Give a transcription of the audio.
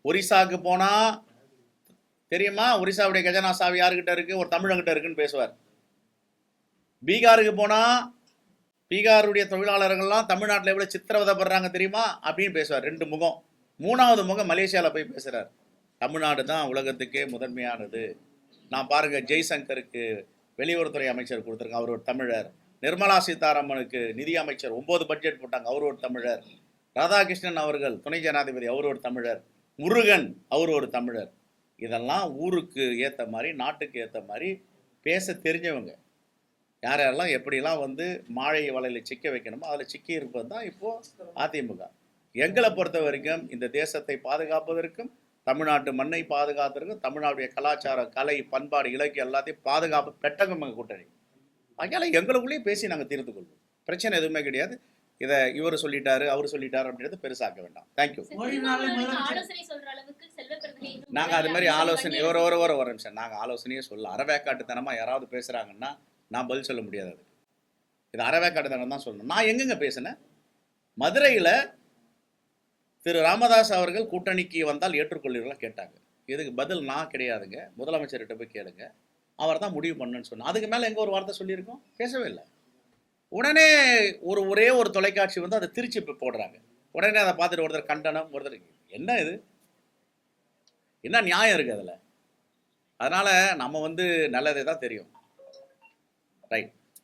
ஒரிசாவுக்கு போனால் தெரியுமா, ஒரிசாவுடைய கஜனா சாவி யாருக்கிட்ட இருக்குது, ஒரு தமிழங்கிட்ட இருக்குன்னு பேசுவார். பீகாருக்கு போனால் பீகாருடைய தொழிலாளர்கள்லாம் தமிழ்நாட்டில் எவ்வளோ சித்திரவதைப்படுறாங்க தெரியுமா அப்படின்னு பேசுவார். 2 முகம். 3வது முகம் மலேசியாவில் போய் பேசுகிறார். தமிழ்நாடு தான் உலகத்துக்கே முதன்மையானது. நான் பாருங்கள், ஜெய்சங்கருக்கு வெளியுறவுத்துறை அமைச்சர் கொடுத்துருக்கேன், அவர் ஒரு தமிழர். நிர்மலா சீதாராமனுக்கு நிதி அமைச்சர் 9 பட்ஜெட் போட்டாங்க, அவர் ஒரு தமிழர். ராதாகிருஷ்ணன் அவர்கள் துணை ஜனாதிபதி, அவர் ஒரு தமிழர். முருகன் அவர் ஒரு தமிழர். இதெல்லாம் ஊருக்கு ஏற்ற மாதிரி, நாட்டுக்கு ஏற்ற மாதிரி பேச தெரிஞ்சவங்க. யார் யாரெல்லாம் எப்படிலாம் வந்து மாழை வலையில் சிக்க வைக்கணுமோ அதில் சிக்கி இருப்பது தான் இப்போது அதிமுக. எங்களை பொறுத்த வரைக்கும் இந்த தேசத்தை பாதுகாப்பதற்கும், தமிழ்நாட்டு மண்ணை பாதுகாப்பதற்கும், தமிழ்நாட்டுடைய கலாச்சாரம், கலை, பண்பாடு, இலக்கியம் எல்லாத்தையும் பாதுகாப்பு பெட்டகம் கூட்டணி. அதனால் எங்களுக்குள்ளேயே பேசி நாங்கள் தீர்த்து கொள்வோம். பிரச்சனை எதுவுமே கிடையாது. இதை இவர் சொல்லிட்டாரு, அவர் சொல்லிட்டாரு அப்படின்றது பெருசாக்க வேண்டாம். தேங்க்யூ. நாங்கள் அது மாதிரி ஆலோசனை ஒரு நிமிஷம், நாங்கள் ஆலோசனையே சொல்ல. அறவேக்காட்டுத்தனமாக யாராவது பேசுகிறாங்கன்னா நான் பதில் சொல்ல முடியாது. அதுக்கு இது அறவேக்காட்டுத்தனம் தான் சொல்லணும். நான் எங்கெங்க பேசினேன்? மதுரையில் திரு ராமதாஸ் அவர்கள் கூட்டணிக்கு வந்தால் ஏற்றுக்கொள்வீர்களா கேட்டாங்க. இதுக்கு பதில் நான் கிடையாதுங்க, முதலமைச்சர்கிட்ட போய் கேளுங்க, அவர் தான் முடிவு பண்ணுன்னு சொன்னார். அதுக்கு மேலே எங்கே ஒரு வார்த்தை சொல்லியிருக்கோம்? பேசவே இல்லை. உடனே ஒரே ஒரு தொலைக்காட்சி வந்து அதை திருச்சி போடுறாங்க. உடனே அதை பார்த்துட்டு ஒருத்தர் கண்டனம், ஒருத்தர் என்ன இது, என்ன நியாயம் இருக்குது அதில்? அதனால் நம்ம வந்து நல்லதே தான் தெரியும். ரைட்.